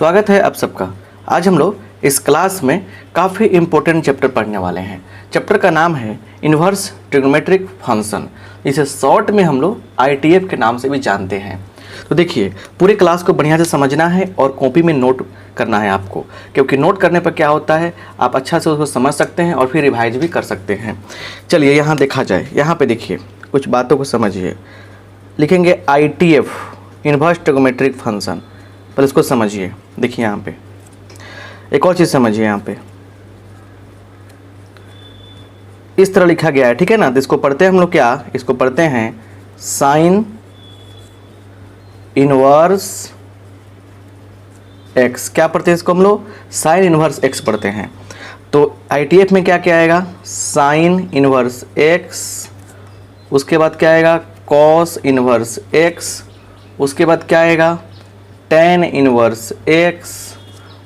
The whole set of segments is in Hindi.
स्वागत है आप सबका। आज हम लोग इस क्लास में काफ़ी इम्पोर्टेंट चैप्टर पढ़ने वाले हैं। चैप्टर का नाम है इन्वर्स ट्रिग्नोमेट्रिक फंक्शन, इसे शॉर्ट में हम लोग ITF के नाम से भी जानते हैं। तो देखिए, पूरे क्लास को बढ़िया से समझना है और कॉपी में नोट करना है आपको, क्योंकि नोट करने पर क्या होता है आप अच्छा से उसको समझ सकते हैं और फिर रिवाइज भी कर सकते हैं। चलिए यहाँ देखा जाए, यहाँ पे देखिए कुछ बातों को समझिए। लिखेंगे ITF इन्वर्स ट्रिग्नोमेट्रिक फंक्शन, पर इसको समझिए। देखिए यहाँ पे एक और चीज़ समझिए, यहाँ पे इस तरह लिखा गया है, ठीक है ना। तो इसको पढ़ते हैं हम लोग, क्या इसको पढ़ते हैं साइन इनवर्स एक्स। क्या पढ़ते हैं इसको हम लोग? साइन इनवर्स एक्स पढ़ते हैं। तो ITF में क्या क्या आएगा? साइन इनवर्स एक्स, उसके बाद क्या आएगा? कॉस इनवर्स एक्स, उसके बाद क्या आएगा? टेन इनवर्स एक्स,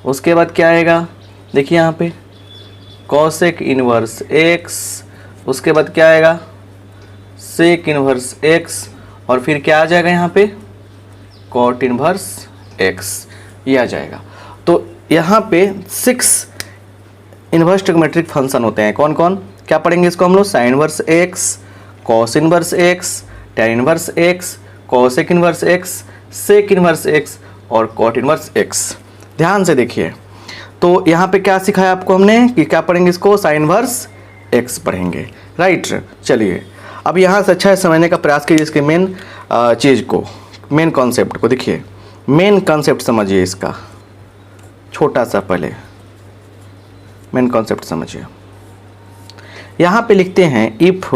उसके बाद क्या आएगा? देखिए यहाँ पे कॉसेक इनवर्स एक्स, उसके बाद क्या आएगा? सेक इनवर्स एक्स, और फिर क्या आ जाएगा यहाँ पे? कॉट इनवर्स एक्स, ये आ जाएगा। तो यहाँ पे 6 इनवर्स ट्रिग्नोमेट्रिक फंक्शन होते हैं। कौन कौन? क्या पढ़ेंगे इसको हम लोग? Sine inverse x, cos inverse x, tan inverse x, cosec inverse x, sec inverse x और कॉट इनवर्स एक्स। ध्यान से देखिए, तो यहाँ पे क्या सिखाया आपको हमने कि क्या पढ़ेंगे इसको? साइन इनवर्स एक्स पढ़ेंगे, राइट। चलिए अब यहाँ से अच्छा है समझने का प्रयास कीजिए इसके मेन चीज़ को, मेन कॉन्सेप्ट को। देखिए मेन कॉन्सेप्ट समझिए इसका, छोटा सा पहले मेन कॉन्सेप्ट समझिए। यहाँ पे लिखते हैं if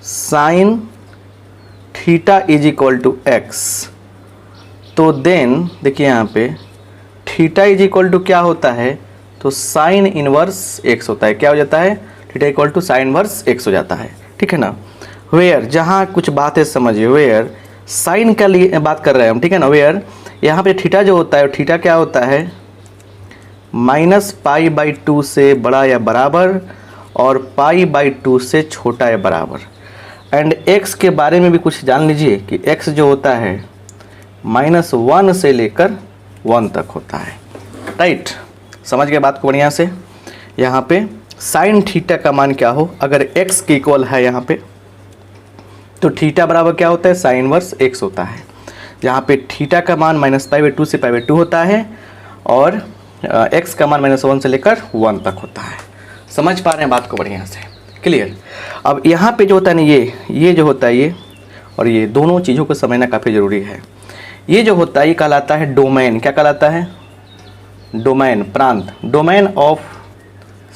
sine theta is equal to x, तो देन देखिए यहाँ पे थीटा इज इक्वल टू क्या होता है? तो साइन इनवर्स एक्स होता है। क्या हो जाता है? Theta equal to sine inverse x हो जाता है, ठीक है ना। वेयर, जहाँ कुछ बात है समझिए, वेयर साइन का लिए बात कर रहे हैं हम, ठीक है ना। वेयर यहाँ पे थीटा जो होता है, थीटा क्या होता है? -π/2 से बड़ा या बराबर और π/2 से छोटा या बराबर। एंड x के बारे में भी कुछ जान लीजिए कि x जो होता है -1 से लेकर 1 तक होता है, राइट। समझ गए बात को बढ़िया से। यहाँ पे साइन थीटा का मान क्या हो, अगर x के इक्वल है यहाँ पे, तो थीटा बराबर क्या होता है? साइन इनवर्स x होता है। यहाँ पे थीटा का मान -π/2 से π/2 होता है और x का मान -1 से लेकर 1 तक होता है। समझ पा रहे हैं बात को बढ़िया से? क्लियर। अब यहाँ पे जो होता है ना, ये जो होता है, ये और ये दोनों चीज़ों को समझना काफ़ी ज़रूरी है। ये जो होता है ये कहलाता है डोमेन। क्या कहलाता है? डोमेन, प्रांत, domain of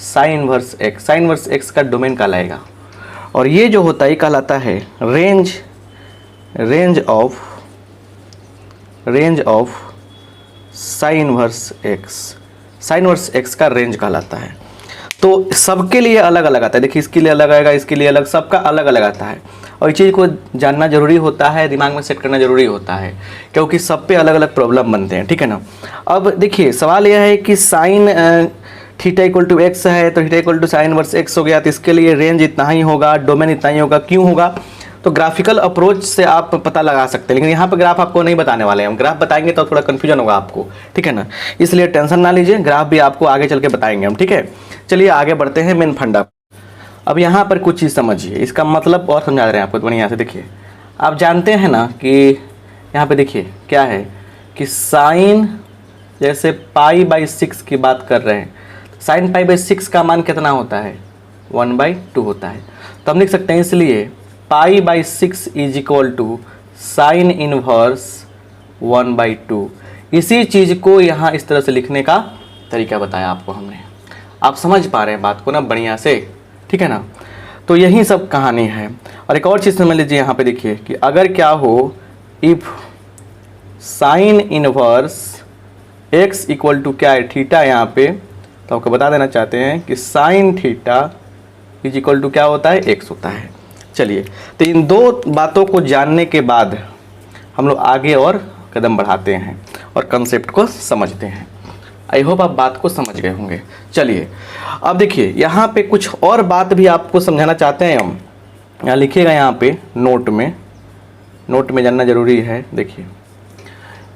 sine inverse x. Sign inverse x का डोमेन कहलाएगा। और ये जो होता है ये कहलाता है range of sine inverse x. Sign inverse x का रेंज कहलाता है। तो सबके लिए अलग अलग आता है। देखिए इसके लिए अलग आएगा, इसके लिए अलग, सबका अलग अलग आता है। और इस चीज़ को जानना जरूरी होता है, दिमाग में सेट करना जरूरी होता है, क्योंकि सब पे अलग अलग प्रॉब्लम बनते हैं, ठीक है ना। अब देखिए सवाल यह है कि sine theta equal to x है, तो theta equal to sine inverse x हो गया, तो इसके लिए रेंज इतना ही होगा, डोमेन इतना ही होगा। क्यों होगा? तो ग्राफिकल अप्रोच से आप पता लगा सकते हैं, लेकिन यहाँ पर ग्राफ आपको नहीं बताने वाले हैं हम। ग्राफ बताएंगे तो थोड़ा कन्फ्यूजन होगा आपको, ठीक है ना। इसलिए टेंशन ना लीजिए, ग्राफ भी आपको आगे चल के बताएंगे हम, ठीक है। चलिए आगे बढ़ते हैं मेन फंडा। अब यहाँ पर कुछ चीज़ समझिए, इसका मतलब और समझा रहे हैं आपको बढ़िया से। देखिए आप जानते हैं ना कि यहाँ पे देखिए क्या है कि साइन, जैसे π/6 की बात कर रहे हैं, साइन π/6 का मान कितना होता है? 1/2 होता है। तो हम लिख सकते हैं इसलिए π/6 is equal to sine inverse 1/2। इसी चीज़ को यहाँ इस तरह से लिखने का तरीका बताया आपको हमने। आप समझ पा रहे हैं बात को ना बढ़िया से, ठीक है ना। तो यही सब कहानी है। और एक और चीज़ समझ लीजिए, यहाँ पे देखिए कि अगर क्या हो, if sine inverse x equal to क्या है? थीटा। यहाँ पे तो आपको बता देना चाहते हैं कि sine theta is equal to क्या होता है? एक्स होता है। चलिए, तो इन दो बातों को जानने के बाद हम लोग आगे और कदम बढ़ाते हैं और कंसेप्ट को समझते हैं। आई होप आप बात को समझ गए होंगे। चलिए अब देखिए यहाँ पे कुछ और बात भी आपको समझाना चाहते हैं हम। यहाँ लिखिएगा, यहाँ पे नोट में जानना जरूरी है। देखिए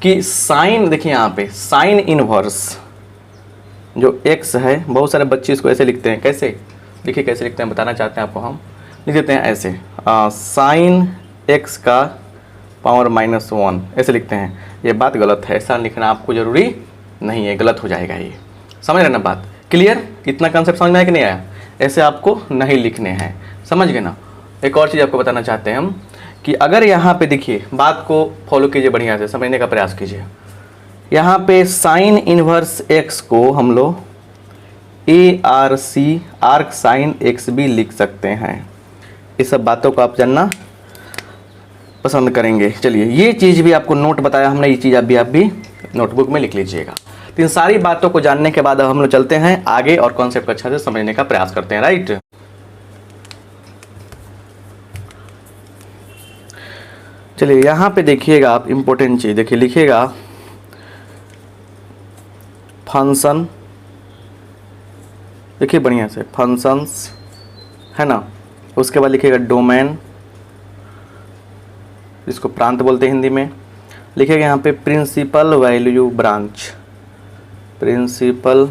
कि साइन, देखिए यहाँ पे साइन इनवर्स जो x है, बहुत सारे बच्चे इसको ऐसे लिखते हैं, कैसे देखिए कैसे लिखते हैं बताना चाहते हैं आपको। हम लिख देते हैं ऐसे, साइन x का पावर -1 ऐसे लिखते हैं। ये बात गलत है, ऐसा लिखना आपको ज़रूरी नहीं है, गलत हो जाएगा ये। समझ रहे ना बात, क्लियर? इतना कंसेप्ट समझ में आया कि नहीं आया? ऐसे आपको नहीं लिखने हैं, समझ गए ना। एक और चीज़ आपको बताना चाहते हैं हम कि अगर यहाँ पे देखिए, बात को फॉलो कीजिए, बढ़िया से समझने का प्रयास कीजिए। यहाँ पे साइन इनवर्स x को हम लोग ARC आर्क साइन x भी लिख सकते हैं। इस सब बातों को आप जानना पसंद करेंगे। चलिए, ये चीज़ भी आपको नोट बताया हमने, ये चीज़ आप भी नोटबुक में लिख लीजिएगा। तो इन सारी बातों को जानने के बाद अब हम लोग चलते हैं आगे और कॉन्सेप्ट को अच्छा से समझने का प्रयास करते हैं, राइट। चलिए, यहाँ पे देखिएगा आप, इम्पोर्टेंट चीज़ देखिए, लिखिएगा फंक्शन, देखिए बढ़िया से, फंक्शंस है ना। उसके बाद लिखिएगा डोमेन, जिसको प्रांत बोलते हैं हिंदी में। लिखिएगा यहाँ पे principal value branch, principal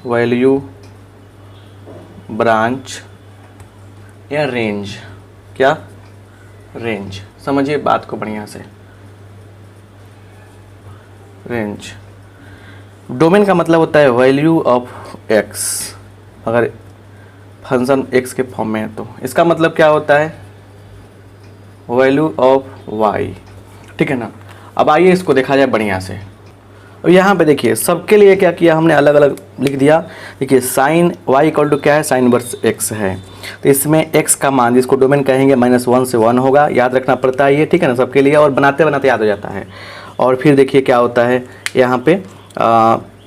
value branch या रेंज, क्या रेंज, समझिए बात को बढ़िया से। रेंज, डोमेन का मतलब होता है वैल्यू ऑफ एक्स, अगर फंक्शन एक्स के फॉर्म में है तो इसका मतलब क्या होता है, वैल्यू ऑफ वाई, ठीक है ना। अब आइए इसको देखा जाए बढ़िया से। और यहाँ पे देखिए सबके लिए क्या किया हमने, अलग अलग लिख दिया। देखिए साइन y इक्वल टू क्या है, साइन वर्स x है, तो इसमें x का मान जिसको डोमेन कहेंगे -1 से 1 होगा, याद रखना पड़ता है ये, ठीक है ना, सबके लिए, और बनाते बनाते याद हो जाता है। और फिर देखिए क्या होता है यहाँ पे,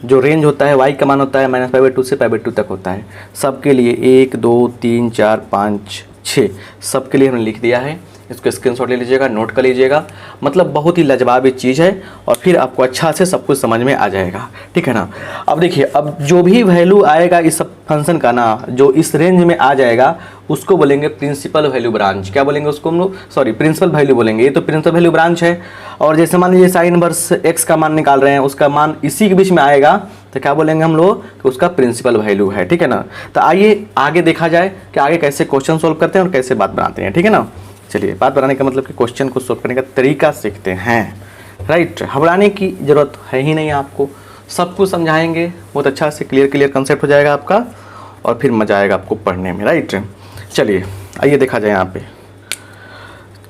जो रेंज होता है y का मान होता है -π/2 से π/2 तक होता है। सबके लिए 1 2 3 4 5 6 सबके लिए हमने लिख दिया है। इसको स्क्रीनशॉट ले लीजिएगा, नोट कर लीजिएगा। मतलब बहुत ही लाजवाब चीज़ है और फिर आपको अच्छा से सब कुछ समझ में आ जाएगा, ठीक है ना। अब देखिए, अब जो भी वैल्यू आएगा इस फंक्शन का ना, जो इस रेंज में आ जाएगा उसको बोलेंगे प्रिंसिपल वैल्यू ब्रांच। क्या बोलेंगे उसको हम लोग, सॉरी प्रिंसिपल वैल्यू बोलेंगे। ये तो प्रिंसिपल वैल्यू ब्रांच है। और जैसे मान लीजिए साइन इनवर्स x का मान निकाल रहे हैं, उसका मान इसी के बीच में आएगा तो क्या बोलेंगे हम लोग कि उसका प्रिंसिपल वैल्यू है, ठीक है ना। तो आइए आगे देखा जाए कि आगे कैसे क्वेश्चन सोल्व करते हैं और कैसे बात बनाते हैं, ठीक है ना। चलिए, बात बनाने का मतलब कि क्वेश्चन को सोल्व करने का तरीका सीखते हैं, राइट। घबराने की ज़रूरत है ही नहीं, आपको सब कुछ समझाएंगे, बहुत अच्छा से क्लियर कंसेप्ट हो जाएगा आपका और फिर मज़ा आएगा आपको पढ़ने में, राइट। चलिए आइए देखा जाए। यहाँ पे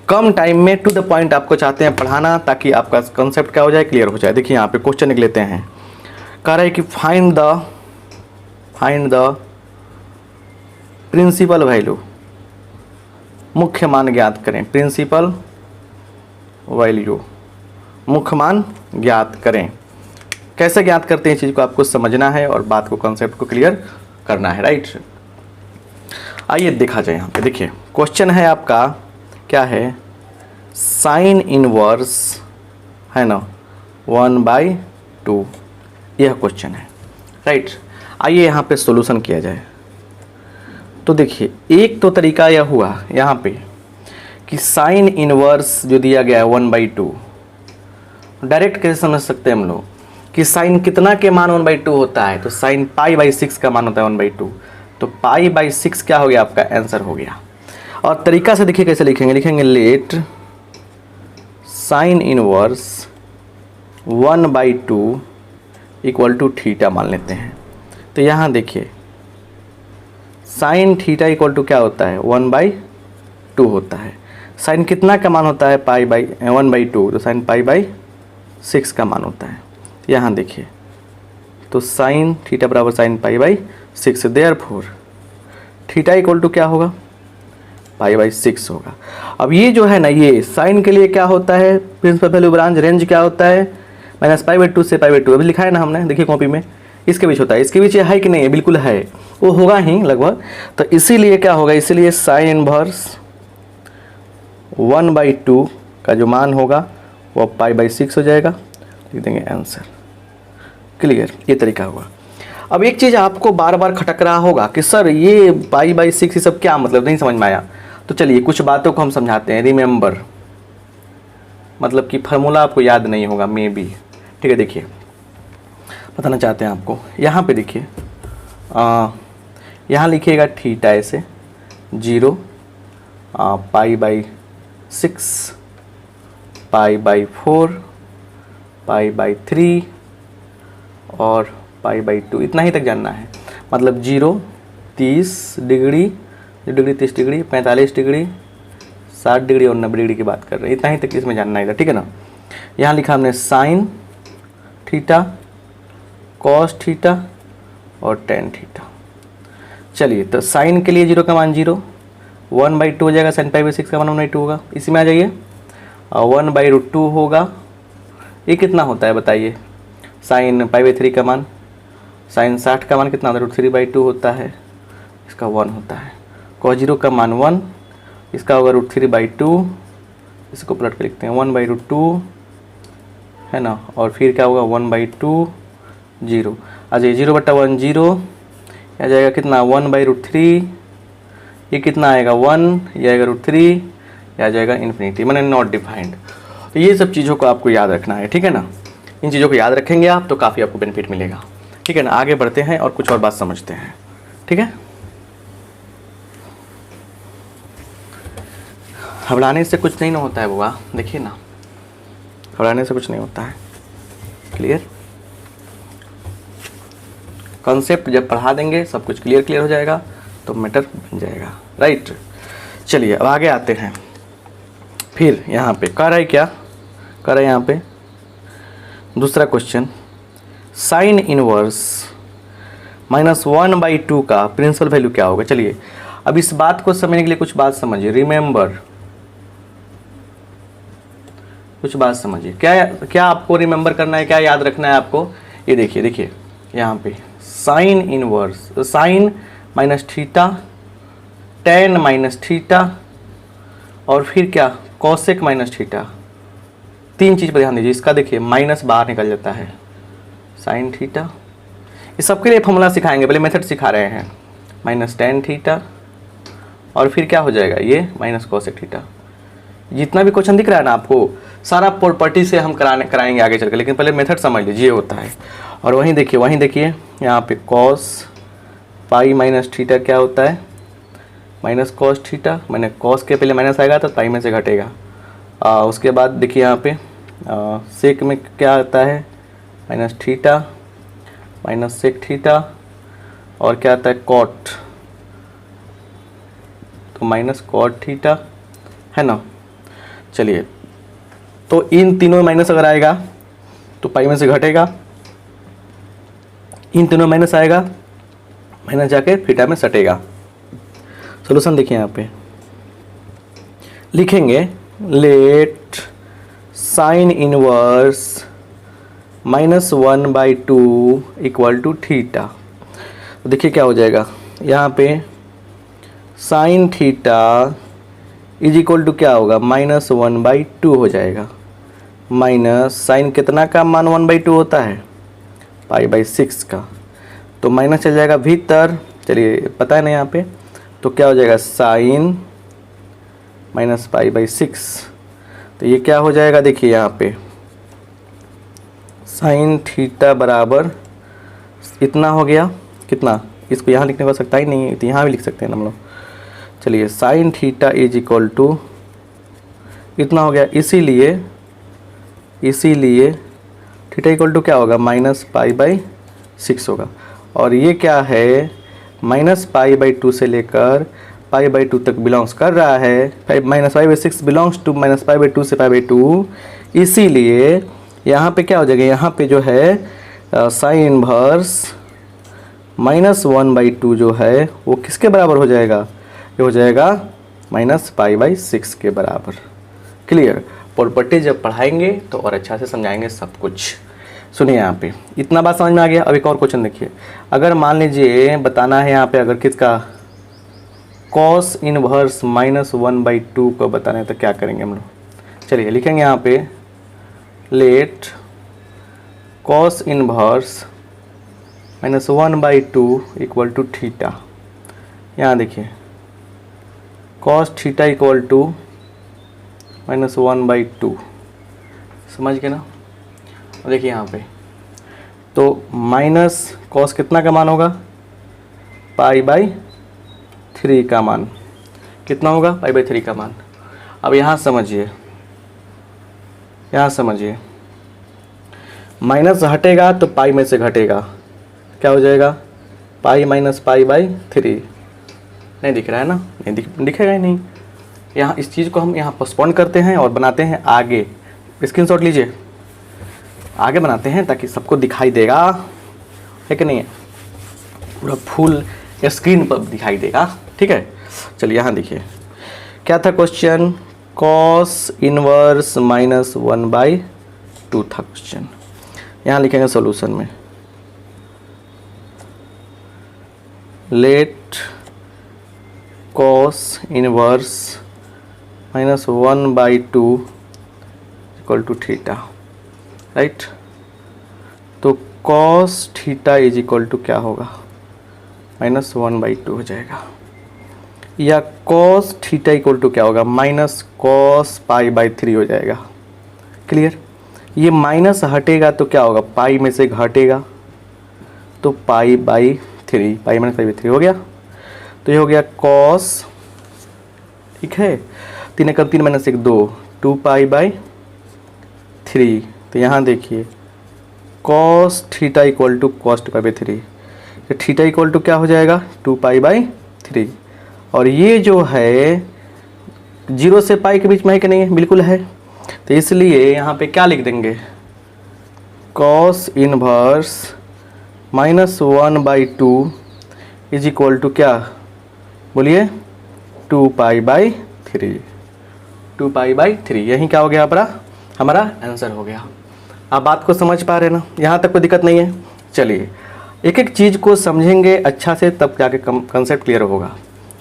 कम टाइम में टू द पॉइंट आपको चाहते हैं पढ़ाना, ताकि आपका कंसेप्ट क्या हो जाए, क्लियर हो जाए। देखिए यहाँ पे क्वेश्चन लिख लेते हैं, कह रहा है कि फाइंड द प्रिंसिपल वैल्यू, मुख्य मान ज्ञात करें। प्रिंसिपल वैल्यू, मुख्य मान ज्ञात करें। कैसे ज्ञात करते हैं, चीज़ को आपको समझना है और बात को, कंसेप्ट को क्लियर करना है, राइट। आइए देखा जाए। यहाँ पे देखिए क्वेश्चन है आपका, क्या है, साइन इनवर्स है ना 1/2, यह क्वेश्चन है, राइट। आइए यहाँ पे सॉल्यूशन किया जाए। तो देखिए एक तो तरीका यह हुआ यहाँ पे कि साइन इनवर्स जो दिया गया है 1/2, डायरेक्ट कैसे समझ सकते हैं हम लोग कि साइन कितना के मान 1/2 होता है, तो साइन π/6 का मान होता है 1/2, तो π/6 क्या हो गया, आपका आंसर हो गया। और तरीका से देखिए कैसे लिखेंगे, let sine inverse 1/2 equal to theta मान लेते हैं। तो यहाँ देखिए साइन थीटा इक्वल टू क्या होता है, 1/2 होता है। साइन कितना का मान होता है, 1/2, तो साइन π/6 का मान होता है। यहाँ देखिए, तो साइन थीटा बराबर sine π/6, therefore theta equal to क्या होगा, π/6 होगा। अब ये जो है ना, ये साइन के लिए क्या होता है, प्रिंसिपल वैल्यू ब्रांच रेंज क्या होता है, -π/2 से π/2, अभी लिखा है ना हमने, देखिए कॉपी में, इसके बीच होता है। इसके बीच है कि नहीं है, बिल्कुल है, वो होगा ही लगभग। तो इसीलिए क्या होगा, इसीलिए साइन इनवर्स 1/2 का जो मान होगा वो π/6 हो जाएगा, लिख देंगे आंसर, क्लियर। ये तरीका होगा। अब एक चीज़ आपको बार बार खटक रहा होगा कि सर ये π/6 ये सब क्या मतलब, नहीं समझ में आया। तो चलिए कुछ बातों को हम समझाते हैं। रिमेंबर, मतलब कि फार्मूला आपको याद नहीं होगा मे बी। ठीक है, देखिए बताना चाहते हैं आपको। यहाँ पे देखिए यहाँ लिखिएगा थीटा ऐसे 0 π/6 π/4 π/3 और π/2, इतना ही तक जानना है। मतलब 0 30 डिग्री 30 डिग्री 45 डिग्री 60 डिग्री और 90 डिग्री की बात कर रहे हैं, इतना ही तक इसमें जानना है, ठीक है ना। यहाँ लिखा हमने साइन थीटा, कॉस थीटा और टेन थीटा। चलिए तो साइन के लिए 0 का मान 0, 1/2 हो जाएगा, साइन π/6 का मान 1/2 होगा। इसी में आ जाइए 1/√2 होगा। ये कितना होता है बताइए, साइन π/3 का मान, साइन 60 का मान कितना होता है, √3/2 होता है, इसका 1 होता है। cos 0 का मान 1, इसका होगा √3/2, इसको पलट कर लिखते हैं 1/√2 है ना, और फिर क्या होगा 1/2 0। अच्छा 0/1 0, आ जाएगा कितना 1/√3, ये कितना आएगा 1, ये आएगा √3, ये आ जाएगा इन्फिनिटी, मैंने नॉट डिफाइंड। तो ये सब चीज़ों को आपको याद रखना है, ठीक है ना। इन चीज़ों को याद रखेंगे आप तो काफ़ी आपको बेनिफिट मिलेगा, ठीक है ना। आगे बढ़ते हैं और कुछ और बात समझते हैं, ठीक है। घबराने से कुछ नहीं ना होता है बुआ, देखिए ना, घबराने से कुछ नहीं होता है। क्लियर, कॉन्सेप्ट जब पढ़ा देंगे सब कुछ क्लियर हो जाएगा तो मैटर बन जाएगा, राइट। चलिए अब आगे आते हैं। फिर यहाँ पे कह रहा है, क्या कह रहा है यहाँ पे, दूसरा क्वेश्चन, साइन इनवर्स -1/2 का प्रिंसिपल वैल्यू क्या होगा। चलिए अब इस बात को समझने के लिए कुछ बात समझिए, रिमेंबर, कुछ बात समझिए। क्या आपको रिमेंबर करना है, क्या याद रखना है आपको। ये देखिए यहाँ पे sine inverse, sine minus theta, tan minus theta और फिर क्या कॉसेक माइनस थीटा, तीन चीज़ पर ध्यान दीजिए। इसका देखिए माइनस बाहर निकल जाता है, साइन थीटा, ये सबके लिए फॉर्मूला सिखाएंगे, पहले मेथड सिखा रहे हैं। माइनस टेन थीटा और फिर क्या हो जाएगा ये माइनस कॉसेक थीटा। जितना भी क्वेश्चन दिख रहा है ना आपको, सारा प्रॉपर्टी से हम कराएंगे आगे चल के, लेकिन पहले मेथड समझ लीजिए होता है। और वहीं देखिए यहाँ पे कॉस पाई माइनस थीटा क्या होता है, माइनस कॉस थीटा, मैंने कॉस के पहले माइनस आएगा तो पाई में से घटेगा। उसके बाद देखिए यहाँ पे सेक में क्या आता है, minus theta minus sec theta और क्या आता है कॉट, तो माइनस कॉट थीटा है ना। चलिए तो इन तीनों में माइनस अगर आएगा तो पाई में से घटेगा, इन तीनों माइनस आएगा, माइनस जाके थीटा में सटेगा। सोल्यूशन देखिए यहाँ पे लिखेंगे, let sine inverse -1/2 equal to theta. तो देखिए क्या हो जाएगा यहाँ पे, sine theta is equal to क्या होगा -1/2 हो जाएगा, माइनस साइन कितना का मान 1/2 होता है π/6 का, तो माइनस चल जाएगा भीतर, चलिए पता है ना यहाँ पे, तो क्या हो जाएगा साइन माइनस π/6, तो ये क्या हो जाएगा देखिए यहाँ पे साइन थीटा बराबर इतना हो गया, कितना, इसको यहाँ लिखने को सकता ही नहीं है तो यहाँ भी लिख सकते हैं हम लोग। चलिए sine theta is equal to इतना हो गया, इसीलिए थीटा इक्वल टू क्या होगा -π/6 होगा। और ये क्या है -π/2 से लेकर π/2 तक बिलोंग्स कर रहा है, -π/6 बिलोंग्स टू -π/2 से π/2, इसीलिए यहाँ पे क्या हो जाएगा, यहाँ पे जो है साइन इनवर्स -1/2 जो है वो किसके बराबर हो जाएगा, ये हो जाएगा -π/6 के बराबर। क्लियर, प्रॉपर्टी जब पढ़ाएंगे तो और अच्छा से समझाएंगे सब कुछ। सुनिए यहाँ पे इतना बात समझ में आ गया। अब एक और क्वेश्चन देखिए, अगर मान लीजिए बताना है यहाँ पे अगर किसका कॉस इनवर्स -1/2 को बताना है तो क्या करेंगे हम लोग। चलिए लिखेंगे यहाँ पे, let cos inverse -1/2 equal to theta. यहाँ देखिए कॉस थीटा इक्वल टू -1/2, समझ गए ना। देखिए यहाँ पे तो माइनस कॉस कितना का मान होगा, π/3 का मान कितना होगा, π/3 का मान। अब यहाँ समझिए, यहाँ समझिए, माइनस हटेगा तो पाई में से घटेगा, क्या हो जाएगा, पाई माइनस π/3। नहीं दिख रहा है ना, नहीं दिखेगा ही नहीं। यहाँ इस चीज़ को हम यहाँ पोस्टपोन करते हैं और बनाते हैं आगे, स्क्रीनशॉट लीजिए, आगे बनाते हैं ताकि सबको दिखाई देगा, है कि नहीं है, पूरा फुल स्क्रीन पर दिखाई देगा, ठीक है। चलिए यहाँ देखिए क्या था क्वेश्चन, कॉस इनवर्स -1/2 था क्वेश्चन। यहाँ लिखेंगे सॉल्यूशन में, let cos inverse -1/2 equal to theta, right. तो cos theta is equal to क्या होगा, -1/2 हो जाएगा, या कॉस थीटा इक्वल टू क्या होगा, माइनस कॉस π/3 हो जाएगा। क्लियर। ये माइनस हटेगा तो क्या होगा, पाई में से घटेगा तो π/3, पाई माइनस π/3 हो गया। तो ये हो गया कॉस, ठीक है, 3 एकम 3 माइनस 1 2, 2π/3। तो यहाँ देखिए cos theta equal to cos 2π/3, तो थीटा इक्वल टू क्या हो जाएगा, 2π/3। और ये जो है 0 से पाई के बीच में है कि नहीं है, बिल्कुल है। तो इसलिए यहाँ पे क्या लिख देंगे, cos inverse -1/2 is equal to क्या, बोलिए 2π/3, 2π/3। यही क्या हो गया हमारा आंसर हो गया। आप बात को समझ पा रहे हैं ना, यहाँ तक कोई दिक्कत नहीं है। चलिए एक एक चीज़ को समझेंगे अच्छा से, तब जाके कंसेप्ट क्लियर होगा।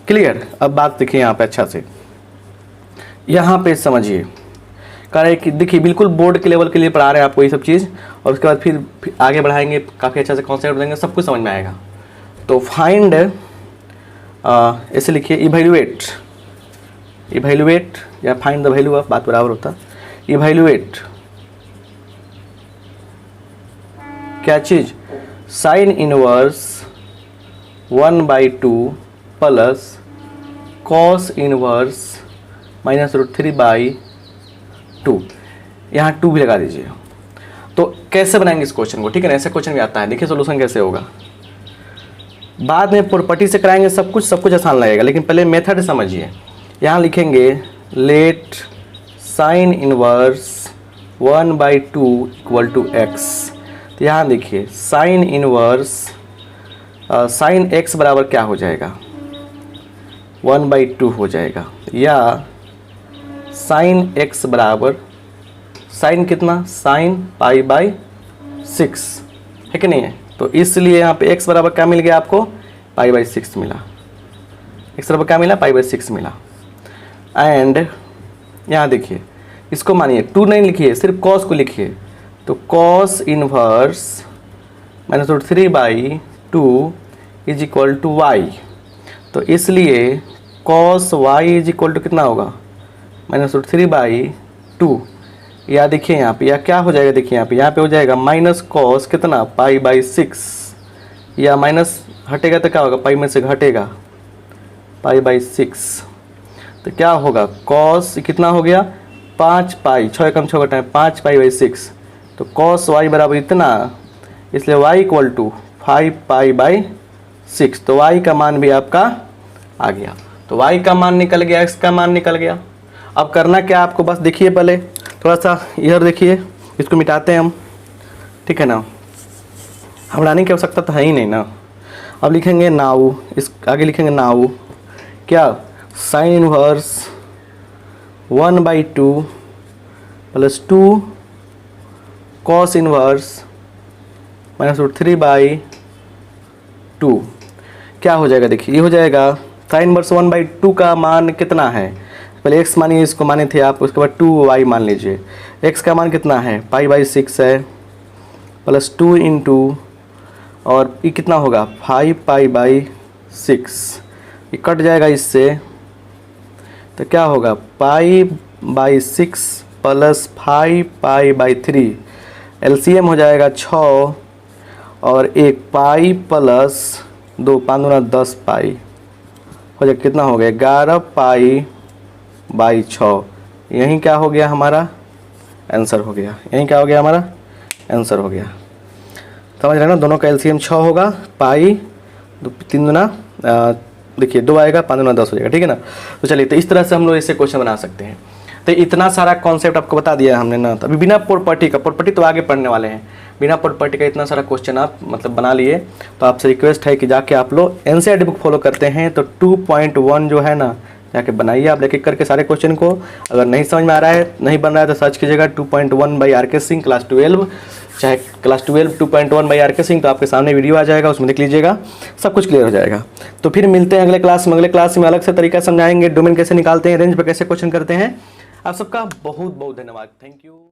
क्लियर। अब बात देखिए यहाँ पे अच्छा से, यहाँ पे समझिए, कह रहे कि देखिए बिल्कुल बोर्ड के लेवल के लिए पढ़ा रहे हैं आपको ये सब चीज़, और उसके बाद फिर आगे बढ़ाएंगे, काफ़ी अच्छा से कॉन्सेप्ट देंगे, सब कुछ समझ में आएगा। तो फाइंड, ऐसे लिखिए, इवैल्यूएट, इवैल्यूएट या फाइंड द वैल्यू ऑफ, बात बराबर होता। इवैल्यूएट क्या चीज़, sine inverse 1/2 plus cos inverse -√3/2। यहाँ 2 भी लगा दीजिए। तो कैसे बनाएंगे इस क्वेश्चन को, ठीक है ना, ऐसे क्वेश्चन भी आता है। देखिए सोल्यूशन कैसे होगा, बाद में प्रॉपर्टी से कराएंगे, सब कुछ आसान लगेगा, लेकिन पहले मेथड समझिए। यहाँ लिखेंगे let sine inverse 1/2 equal to x. तो यहाँ देखिए साइन इनवर्स, साइन एक्स बराबर क्या हो जाएगा, 1/2 हो जाएगा, या साइन एक्स बराबर साइन कितना, साइन π/6, है कि नहीं है। तो इसलिए यहाँ पे x बराबर क्या मिल गया आपको, π/6 मिला, x बराबर क्या मिला, π/6 मिला। एंड यहाँ देखिए इसको मानिए 2 नहीं लिखिए, सिर्फ कॉस को लिखिए। तो cos inverse -√3/2 is equal to y. तो इसलिए cos y is equal to कितना होगा, -√3/2। या देखिए यहाँ पे, या क्या हो जाएगा, देखिए यहाँ पे हो जाएगा माइनस कॉस कितना, π/6, या माइनस हटेगा तो क्या होगा, पाई में से घटेगा, π/6। तो क्या होगा, कॉस कितना हो गया, 5π, 6 एकम 6 घटाएं 5π/6। तो कॉस वाई बराबर इतना, इसलिए y इक्वल टू 5π/6। तो y का मान भी आपका आ गया। तो y का मान निकल गया, x का मान निकल गया। अब करना क्या आपको, बस देखिए पहले थोड़ा सा इधर देखिए, इसको मिटाते हैं हम, ठीक है ना, हटाने की आवश्यकता तो है ही नहीं ना। अब लिखेंगे नाउ, इस आगे लिखेंगे नाउ क्या, sign inverse 1/2 plus 2 cos inverse -√3/2 क्या हो जाएगा, देखिए ये हो जाएगा साइन इनवर्स 1/2 का मान कितना है, पहले x मानिए, इसको माने थे आप, उसके बाद 2y मान लीजिए। x का मान कितना है, π/6 है, प्लस 2 इंटू, और ये कितना होगा 5π/6, ये कट जाएगा इससे, तो क्या होगा π/6 प्लस 5π/3, एलसीएम हो जाएगा 6 और 1 पाई प्लस 2 5 दूना 10 पाई हो जाएगा, कितना हो गया 11π/6। यहीं क्या हो गया हमारा आंसर हो गया, यहीं क्या हो गया हमारा आंसर हो गया। समझ रहे हैं ना, दोनों का एलसीएम 6 होगा, पाई 3 दूना देखिए 2 आएगा, 5 दूना 10 हो जाएगा, ठीक है ना। तो चलिए, तो इस तरह से हम लोग इससे क्वेश्चन बना सकते हैं। तो इतना सारा कॉन्सेप्ट आपको बता दिया हमने ना, तो अभी बिना प्रॉपर्टी का, प्रॉपर्टी तो आगे पढ़ने वाले हैं, बिना प्रॉपर्टी का इतना सारा क्वेश्चन आप मतलब बना लिए। तो आपसे रिक्वेस्ट है कि जाके आप लोग एनसीईआरटी बुक फॉलो करते हैं तो 2.1 जो है ना, जाके बनाइए आप एक एक करके सारे क्वेश्चन को। अगर नहीं समझ में आ रहा है, नहीं बन रहा है, तो सर्च कीजिएगा 2.1 बाई आर के सिंह क्लास 12, चाहे क्लास 12 2.1 बाई आर के सिंह, तो आपके सामने वीडियो आ जाएगा, उसमें देख लीजिएगा, सब कुछ क्लियर हो जाएगा। तो फिर मिलते हैं अगले क्लास में। अगले क्लास में अलग से तरीका समझाएंगे, डोमेन कैसे निकालते हैं, रेंज पे कैसे क्वेश्चन करते हैं। आप सबका बहुत बहुत धन्यवाद, थैंक यू।